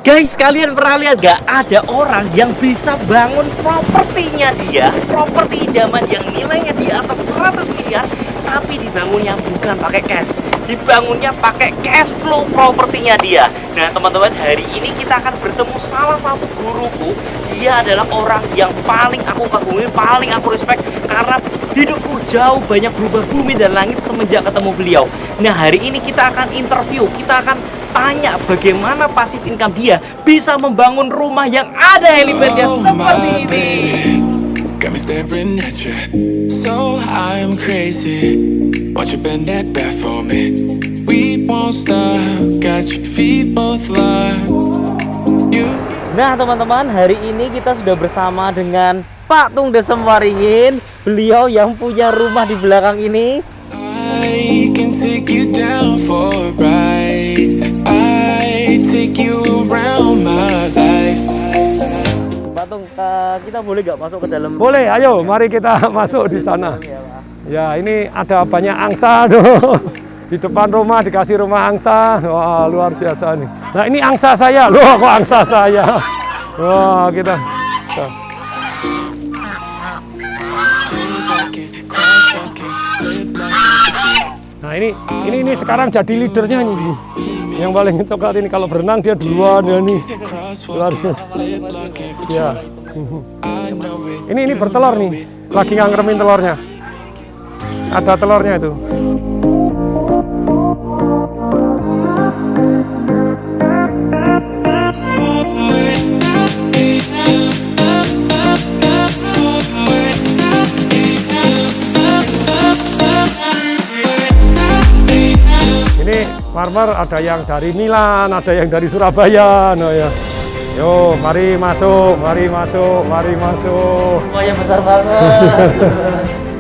Guys, kalian pernah lihat gak? Ada orang yang bisa bangun propertinya dia, properti idaman yang nilainya di atas 100 miliar, tapi dibangunnya bukan pakai cash, dibangunnya pakai cash flow propertinya dia. Nah teman-teman, hari ini kita akan bertemu salah satu guruku. Dia adalah orang yang paling aku kagumi, paling aku respect, karena hidupku jauh banyak berubah bumi dan langit semenjak ketemu beliau. Nah hari ini kita akan interview, kita akan tanya bagaimana pasif income dia bisa membangun rumah yang ada helipadnya seperti ini. Got me staring at you, so I'm crazy. Won't you bend that back for me? We won't stop. Got your feet both locked. Nah teman-teman, hari ini kita sudah bersama dengan Pak Tung Desem Waringin. Beliau yang punya rumah di belakang ini. I can take you down for a ride. I take you around my life. Pak Tung, kita boleh nggak masuk ke dalam? Boleh, ayo mari kita masuk di sana. Ya, ini ada banyak angsa tuh. Di depan rumah dikasih rumah angsa. Wah, luar biasa nih. Nah, ini angsa saya. Loh, kok angsa saya? Wah, kita. Nah, ini sekarang jadi leadernya nih. Yang paling coklat ini kalau berenang dia duluan ya nih. Luar biasa. Ya. Ini bertelur nih. Lagi ngangremin telurnya. Ada telurnya itu. Marmer ada yang dari Milan, ada yang dari Surabaya. Nah ya. Yo, mari masuk, mari masuk, mari masuk. Rumahnya besar banget.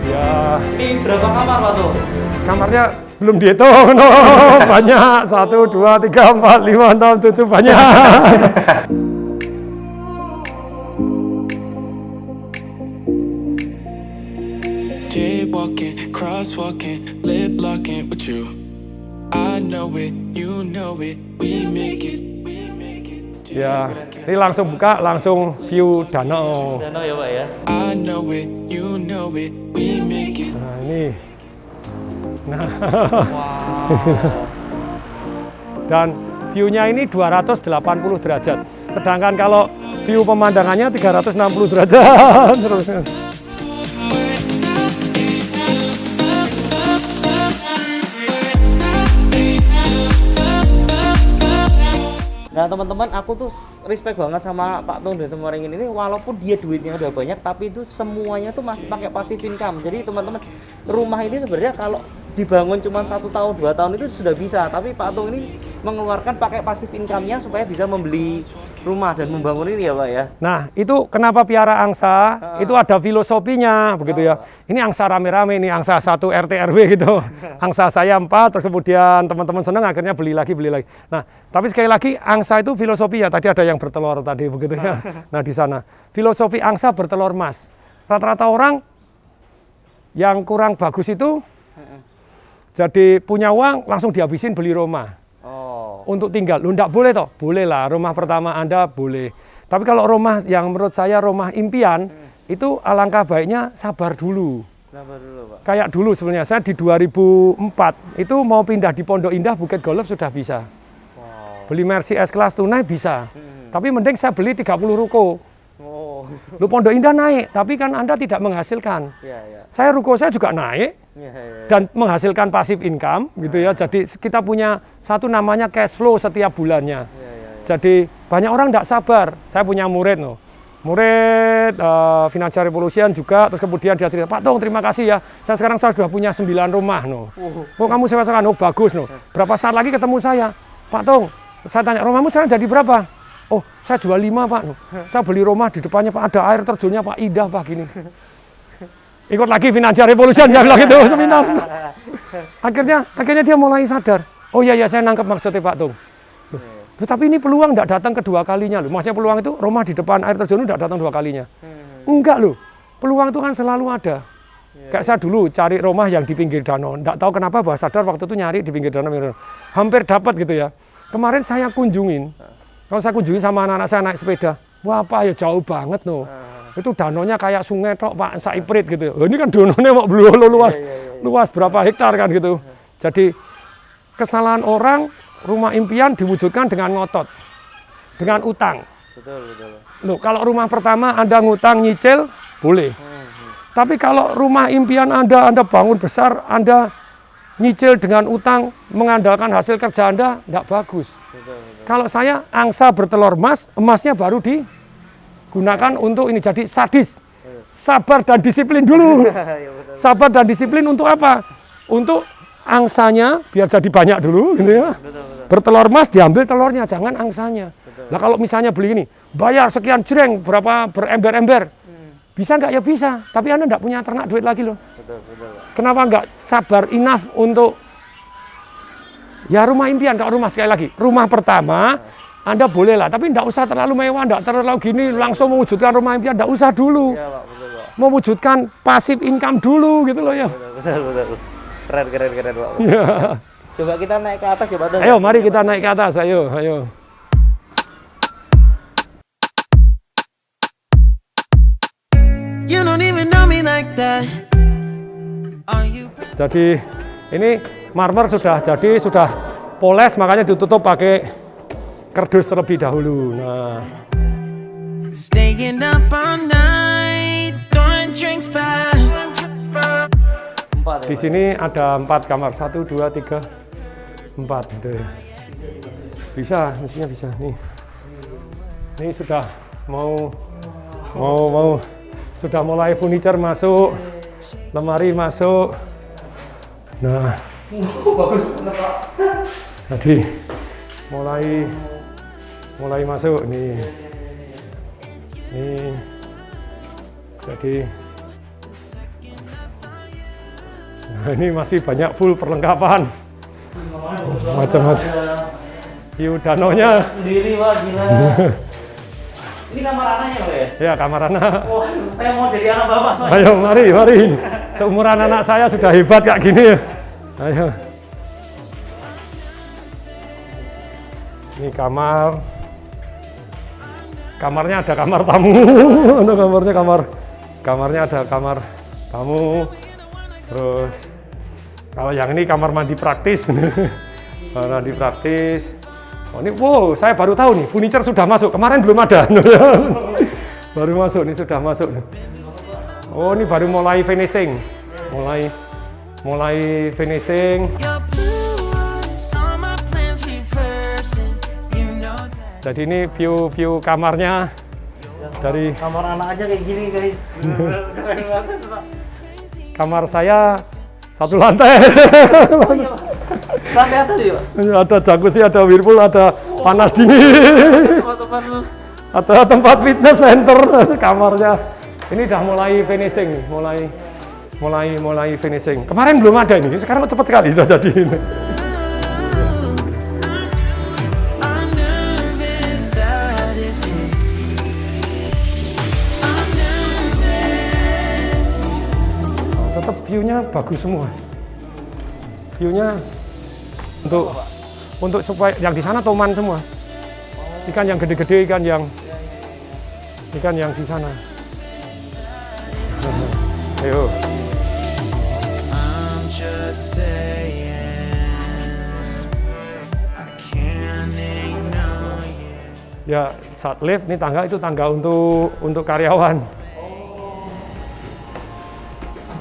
Ya. Ini berapa kamar Pak Tung? Kamarnya belum dihitung, no. Banyak. 1, 2, 3, 4, 5, 6, 7, banyak. Jaywalking, crosswalking, lip locking with you. I know it, you know it, we make it. Ya, ini langsung buka, langsung view danau. Danau ya Pak ya. I know it, you know it, we make it. Nah ini, nah, dan view-nya ini 280 derajat. Sedangkan kalau view pemandangannya 360 derajat. Terusnya. Nah teman-teman, aku tuh respect banget sama Pak Tung Desem Waringin ini. Walaupun dia duitnya udah banyak, tapi itu semuanya tuh masih pakai passive income. Jadi teman-teman, rumah ini sebenarnya kalau dibangun cuma 1 tahun 2 tahun itu sudah bisa. Tapi Pak Tung ini mengeluarkan pakai passive income-nya supaya bisa membeli rumah dan membangun ini ya Pak ya. Nah itu kenapa piara angsa, itu ada filosofinya begitu ya. Ini angsa rame-rame, ini angsa 1 RT RW gitu. Angsa saya 4, terus kemudian teman-teman senang akhirnya beli lagi. Nah tapi sekali lagi angsa itu filosofi ya, tadi ada yang bertelur tadi begitu ya. Nah di sana filosofi angsa bertelur emas. Rata-rata orang yang kurang bagus itu jadi punya uang langsung dihabisin beli rumah. Untuk tinggal, lu enggak boleh toh? Boleh lah, rumah pertama Anda boleh. Tapi kalau rumah yang menurut saya rumah impian, itu alangkah baiknya sabar dulu. Sabar dulu Pak. Kayak dulu sebenarnya, saya di 2004, itu mau pindah di Pondok Indah, Bukit Golf sudah bisa. Beli Mercy S-Class tunai bisa. Tapi mending saya beli 30 ruko. Lu Pondok Indah naik, tapi kan Anda tidak menghasilkan. Saya ruko saya juga naik dan menghasilkan passive income gitu ya. Jadi kita punya satu namanya cash flow setiap bulannya. Jadi banyak orang tidak sabar. Saya punya murid murid Financial Revolution juga. Terus kemudian dia cerita, Pak Tung terima kasih ya. Saya sudah punya 9 rumah Oh kamu sewa-sewa bagus Berapa saat lagi ketemu saya, Pak Tung. Saya tanya rumahmu sekarang jadi berapa? Oh, saya jual 5 Pak. Saya beli rumah di depannya Pak, ada air terjunnya Pak, indah Pak gini. Ikut lagi Financial Revolution, saya bilang gitu seminar. Akhirnya dia mulai sadar. Oh iya saya nangkep maksudnya Pak Tung. Tapi ini peluang tidak datang kedua kalinya loh. Maksudnya peluang itu rumah di depan air terjun tidak datang 2 kalinya. Enggak loh. Peluang itu kan selalu ada. Kayak saya dulu cari rumah yang di pinggir danau. Tidak tahu kenapa Bah Sadar waktu itu nyari di pinggir danau. Hampir dapat gitu ya. Kemarin saya kunjungin. Kalau saya kunjungi sama anak-anak saya naik sepeda, wah Pak ya jauh banget no. Itu danaunya kayak sungai tok Pak, saiprit gitu. Ini kan danaunya mau luas, luas berapa hektar kan gitu. Jadi kesalahan orang, rumah impian diwujudkan dengan ngotot, dengan utang. Betul. Loh, kalau rumah pertama Anda ngutang nyicil, boleh. Tapi kalau rumah impian Anda bangun besar, Anda nyicil dengan utang, mengandalkan hasil kerja Anda, tidak bagus. Kalau saya angsa bertelur emas, emasnya baru digunakan untuk ini, jadi sadis. Sabar dan disiplin dulu. Sabar dan disiplin untuk apa? Untuk angsanya biar jadi banyak dulu gitu ya. Bertelur emas diambil telurnya, jangan angsanya. Nah kalau misalnya beli ini, bayar sekian jreng, berapa berember-ember. Bisa nggak? Ya bisa, tapi Anda nggak punya ternak duit lagi loh. Kenapa nggak sabar enough untuk ya rumah impian? Kalau rumah, sekali lagi, rumah pertama Anda boleh lah, tapi nggak usah terlalu mewah, nggak terlalu gini, langsung mewujudkan rumah impian, nggak usah dulu. Iya, Pak, betul, Pak. Mewujudkan passive income dulu gitu loh ya. Betul. Keren, Pak. Ya. Coba kita naik ke atas ya, Pak. Ayo, mari kita naik ke atas, ayo. You don't even know me like that. Are you Jadi ini marmer sudah jadi, sudah poles, makanya ditutup pakai kardus terlebih dahulu. Nah, staying up all night, throwing drinks back? Empat ya, di Pak. sini ada 4 kamar, 1, 2, 3, 4 gitu ya. Bisa, mestinya bisa. Nih, ini sudah mau sudah mulai furniture masuk, lemari masuk. Nah, Bagus banget, Pak. jadi mulai masuk nih. Jadi nah, ini masih banyak full perlengkapan macam-macam. View danaunya. Sendiri, Pak, gila. Ini kamar anaknya, Pak ya? Ya, kamar anak. Wah, saya mau jadi anak Bapak, Pak. Ayo, mari. Seumuran anak saya sudah hebat kayak gini. Ayo. Ini kamar. Kamarnya ada kamar tamu. Kamarnya ada kamar tamu. Terus kalau yang ini kamar mandi praktis. Kamar mandi praktis. Oh ini, wow, saya baru tahu nih, furniture sudah masuk. Kemarin belum ada. Baru masuk, ini sudah masuk. Oh, ini baru mulai finishing. Mulai finishing. Your blue eyes on my plans reversing. You know that. Jadi ini view kamarnya dari Kamar anak aja kayak gini, guys. Keren banget, Pak. kamar saya 1 lantai. Lantai atas ya, Pak? Ada jacuzzi, ada whirlpool, ada panas dingin. Teman-teman lu. Ada tempat fitness center kamarnya. Ini udah mulai finishing nih, mulai finishing. Kemarin belum ada ini, sekarang kok cepet sekali udah jadi ini. I'm nervous that it's you. I'm nervous. Tetap view-nya bagus semua. View-nya untuk supaya yang di sana toman semua. Ikan yang gede-gede, ikan yang di sana. Ayo. I'm just saying, I can't ignore you. Ya, saat lift ini tangga itu tangga untuk karyawan.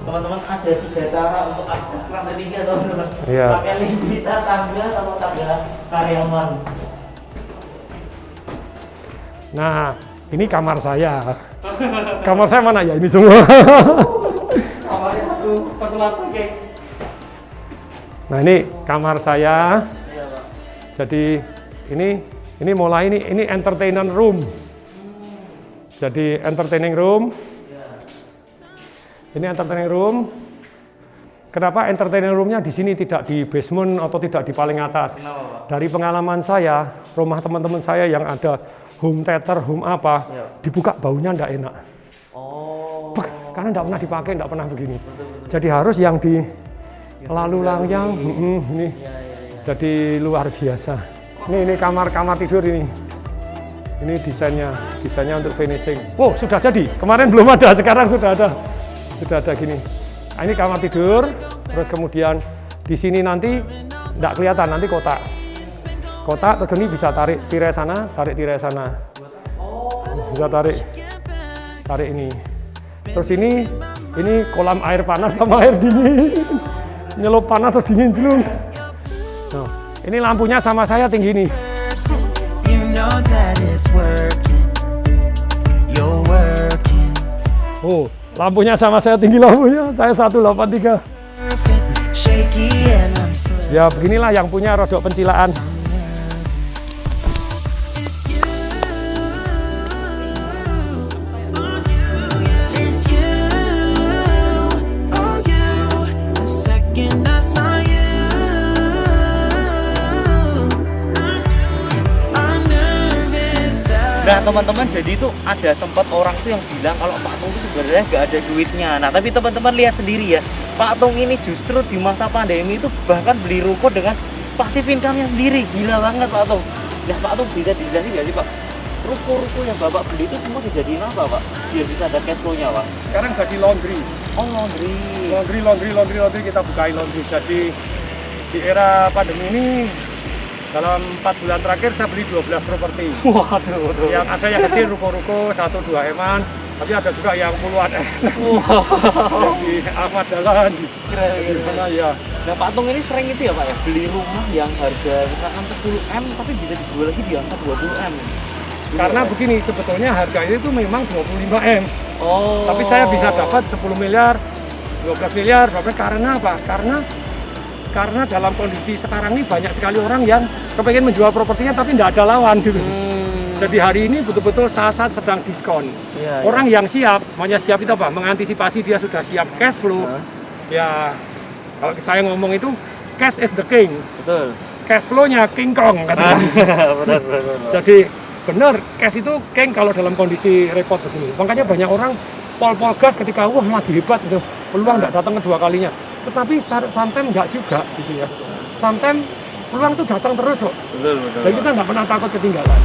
Teman-teman, ada 3 cara untuk akses ke lantai 3, teman-teman. Iya. Pakai lift bisa, tangga atau tangga karyawan. Nah, ini kamar saya. Kamar saya mana ya? Ini semua. Kamarnya satu lantai, guys. Nah, ini kamar saya. Iya, Pak. Jadi ini mulai ini entertainment room. Jadi entertaining room. Ini entertaining room. Kenapa entertaining roomnya di sini tidak di basement atau tidak di paling atas? Kenapa, Pak? Dari pengalaman saya, rumah teman-teman saya yang ada home theater, home apa, Iya. dibuka baunya enggak enak. Oh. Karena enggak pernah dipakai, enggak pernah begini. Jadi harus yang di lalu langyang, ini. Iya. Jadi luar biasa. Ini kamar tidur ini. Ini desainnya untuk finishing. Oh, sudah jadi. Kemarin belum ada, sekarang sudah ada. Sudah ada gini. Nah, ini kamar tidur, terus kemudian di sini nanti tidak kelihatan, nanti kotak. Kotak, terus ini bisa tarik tirai sana, tarik tirai sana. Bisa tarik ini. Terus ini kolam air panas sama air dingin. Nyelup panas atau dingin jelung. Nah, ini lampunya sama saya tinggi nih. You know that it's working. You're working. Oh, lampunya sama saya tinggi lampunya. Saya 183. Perfect. Shaky and I'm slipping. Ya beginilah yang punya rodok pencilaan. It's you. It's you. Oh, you. The second I saw you, I'm nervous that. Nah teman-teman, jadi itu ada sempat orang tuh yang bilang kalau Pak Tung itu sebenarnya nggak ada duitnya. Nah tapi teman-teman lihat sendiri ya, Pak Tung ini justru di masa pandemi itu bahkan beli ruko dengan pasif income-nya sendiri. Gila banget Pak Tung. Nah Pak Tung bisa dijelasin nggak sih Pak, ruko-ruko yang Bapak beli itu semua dijadiin apa Pak, biar bisa ada cash flow-nya Pak? Sekarang jadi laundry. Oh laundry. Laundry kita bukain laundry. Jadi di era pandemi ini dalam 4 bulan terakhir saya beli 12 properti. Waduh. Yang ada yang kecil ruko-ruko 1-2 eman, tapi ada juga yang puluhan di Ahmad Jalan di mana ya. Nah Pak Tung ini sering itu ya Pak ya, beli rumah yang harga misalkan 10M tapi bisa dijual lagi di angka 20M. Karena begini, sebetulnya harganya itu memang 25M. Oh. Tapi saya bisa dapat 10 miliar, 12 miliar, karena apa? Karena dalam kondisi sekarang ini banyak sekali orang yang kepengen menjual propertinya tapi tidak ada lawan gitu. Jadi hari ini betul-betul saat sedang diskon. Iya, Orang yang siap, maunya siap itu apa? Mengantisipasi dia sudah siap cash flow. Ya, kalau saya ngomong itu cash is the king. Betul. Cash flow-nya King Kong katanya. benar. Jadi benar, cash itu king kalau dalam kondisi repot begini. Makanya banyak orang pol gas ketika wah lagi hebat gitu, peluang nggak datang kedua kalinya. Tetapi sometimes nggak juga gitu ya. Sometimes peluang itu datang terus kok. Betul. Dan kita nggak pernah takut ketinggalan.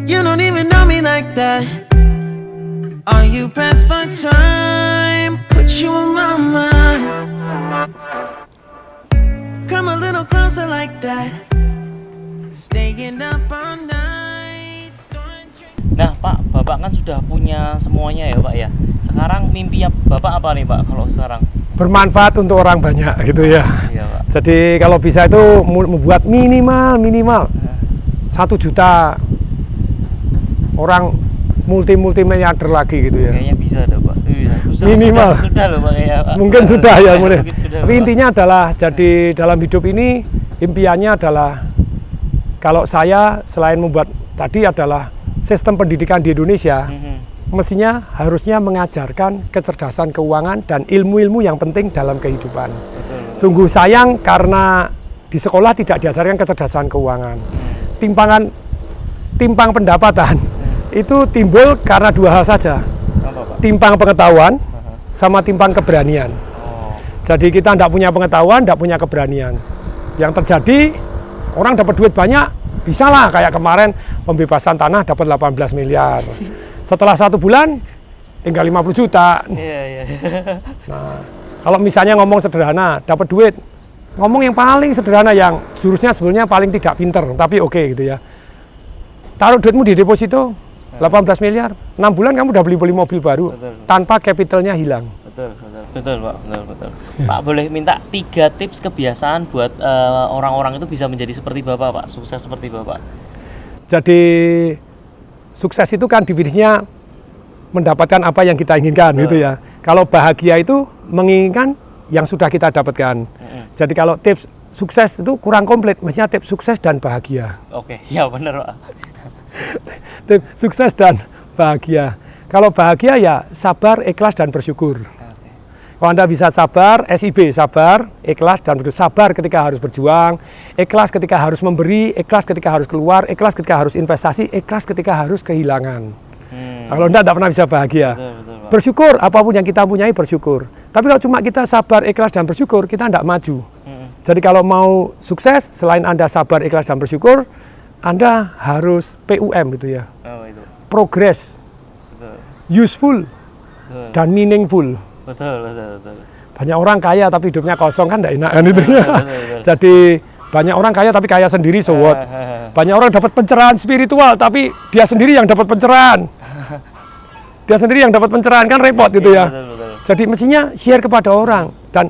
You don't even know me like that. Are you pressed for time? Put you on my mind. Come a little closer like that. Staying up all night. Nah Pak, Bapak kan sudah punya semuanya ya Pak ya. Sekarang mimpi Bapak apa nih Pak kalau sekarang? Bermanfaat untuk orang banyak gitu ya. Iya Pak. Jadi kalau bisa itu membuat minimal 1 juta orang multi miliarder lagi gitu ya. Kayaknya bisa dah Pak. Minimal. Sudah loh Pak ya. Mungkin sudah ya mulai. Mungkin sudah, Tapi Pak. intinya adalah jadi dalam hidup ini impiannya adalah kalau saya selain membuat tadi adalah sistem pendidikan di Indonesia mestinya harusnya mengajarkan kecerdasan keuangan dan ilmu-ilmu yang penting dalam kehidupan. Sungguh sayang karena di sekolah tidak diajarkan kecerdasan keuangan. Timpang pendapatan itu timbul karena 2 hal saja. Apa, Pak? Timpang pengetahuan sama timpang keberanian. Oh. Jadi kita tidak punya pengetahuan, tidak punya keberanian. Yang terjadi orang dapat duit banyak, bisa lah kayak kemarin pembebasan tanah dapat 18 miliar. Setelah 1 bulan tinggal 50 juta. Iya. Nah, kalau misalnya ngomong sederhana, dapat duit, ngomong yang paling sederhana yang jurusnya sebenarnya paling tidak pinter, tapi oke gitu ya. Taruh duitmu di deposito 18 miliar, 6 bulan kamu udah beli mobil baru. Betul. Tanpa capitalnya hilang. Betul Pak, betul. Pak boleh minta 3 tips kebiasaan buat orang-orang itu bisa menjadi seperti Bapak Pak, sukses seperti Bapak. Jadi sukses itu kan definisinya mendapatkan apa yang kita inginkan gitu ya. Kalau bahagia itu menginginkan yang sudah kita dapatkan. Jadi kalau tips sukses itu kurang komplit, mestinya tips sukses dan bahagia. Oke, ya benar Pak. Tips sukses dan bahagia. Kalau bahagia ya sabar, ikhlas dan bersyukur. Kalau Anda bisa sabar, SIB, sabar, ikhlas dan bersyukur. Sabar ketika harus berjuang, ikhlas ketika harus memberi, ikhlas ketika harus keluar, ikhlas ketika harus investasi, ikhlas ketika harus kehilangan. Kalau Anda tidak pernah bisa bahagia. Betul, Pak. Bersyukur, apapun yang kita punyai bersyukur. Tapi kalau cuma kita sabar, ikhlas dan bersyukur, kita tidak maju. Jadi kalau mau sukses, selain Anda sabar, ikhlas, dan bersyukur, Anda harus PUM gitu ya. Oh, itu. Progress, Betul. useful, Betul. dan meaningful. Betul. Banyak orang kaya tapi hidupnya kosong kan tidak enak kan itu. Betul. Jadi banyak orang kaya tapi kaya sendiri, so what? Banyak orang dapat pencerahan spiritual tapi dia sendiri yang dapat pencerahan. Dia sendiri yang dapat pencerahan kan repot gitu ya. Betul. Jadi mestinya share kepada orang dan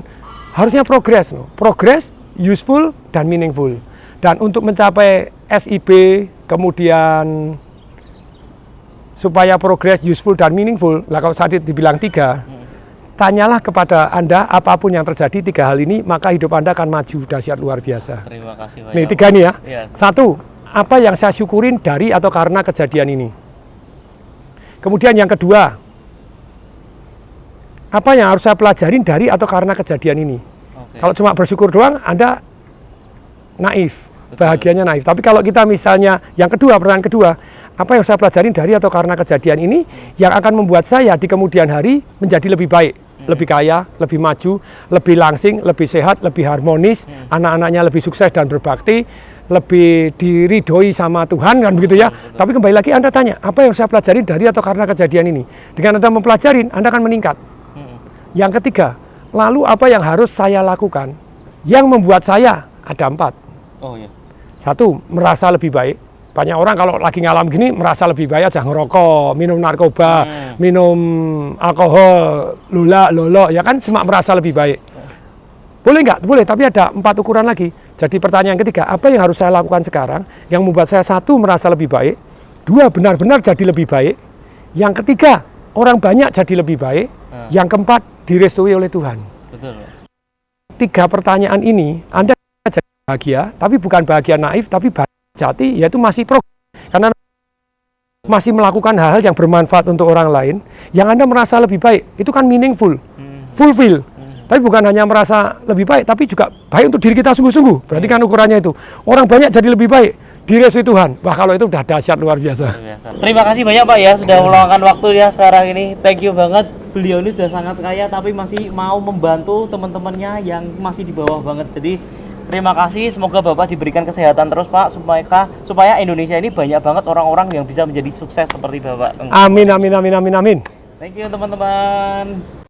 harusnya progress, no? Progress, useful, dan meaningful. Dan untuk mencapai SIB, kemudian supaya progress, useful, dan meaningful, lah kalau tadi dibilang 3, tanyalah kepada Anda apapun yang terjadi 3 hal ini, maka hidup Anda akan maju dahsyat luar biasa. Terima kasih banyak. Nih 3 nih ya. Iya. 1, apa yang saya syukurin dari atau karena kejadian ini. Kemudian yang kedua, apa yang harus saya pelajarin dari atau karena kejadian ini. Oke. Kalau cuma bersyukur doang, Anda naif, bahagianya naif. Tapi kalau kita misalnya, yang kedua, pertanyaan kedua, apa yang saya pelajarin dari atau karena kejadian ini yang akan membuat saya di kemudian hari menjadi lebih baik, lebih kaya, lebih maju, lebih langsing, lebih sehat, lebih harmonis, anak-anaknya lebih sukses dan berbakti, lebih diridhoi sama Tuhan kan begitu ya. Tapi kembali lagi Anda tanya, apa yang saya pelajarin dari atau karena kejadian ini? Dengan Anda mempelajari, Anda akan meningkat. Yang ketiga, lalu apa yang harus saya lakukan yang membuat saya ada 4. Oh iya. 1, merasa lebih baik. Banyak orang kalau lagi ngalam gini merasa lebih baik aja ngerokok, minum narkoba, minum alkohol, lolo, ya kan cuma merasa lebih baik. Boleh nggak? Boleh, tapi ada 4 ukuran lagi. Jadi pertanyaan ketiga, apa yang harus saya lakukan sekarang yang membuat saya 1, merasa lebih baik, 2, benar-benar jadi lebih baik, yang ketiga, orang banyak jadi lebih baik, yang keempat, direstui oleh Tuhan. Betul. 3 pertanyaan ini, Anda jadi bahagia, tapi bukan bahagia naif, tapi bahagia jati, yaitu masih karena masih melakukan hal-hal yang bermanfaat untuk orang lain, yang Anda merasa lebih baik, itu kan meaningful, fulfill. Tapi bukan hanya merasa lebih baik, tapi juga baik untuk diri kita sungguh-sungguh. Berarti kan ukurannya itu. Orang banyak jadi lebih baik, direstui Tuhan. Wah, kalau itu udah dahsyat luar biasa. Terima kasih banyak Pak ya sudah meluangkan waktu ya sekarang ini. Thank you banget. Beliau ini sudah sangat kaya tapi masih mau membantu teman-temannya yang masih di bawah banget. Jadi terima kasih, semoga Bapak diberikan kesehatan terus Pak supaya Indonesia ini banyak banget orang-orang yang bisa menjadi sukses seperti Bapak. Amin, amin, amin, amin, amin. Thank you teman-teman.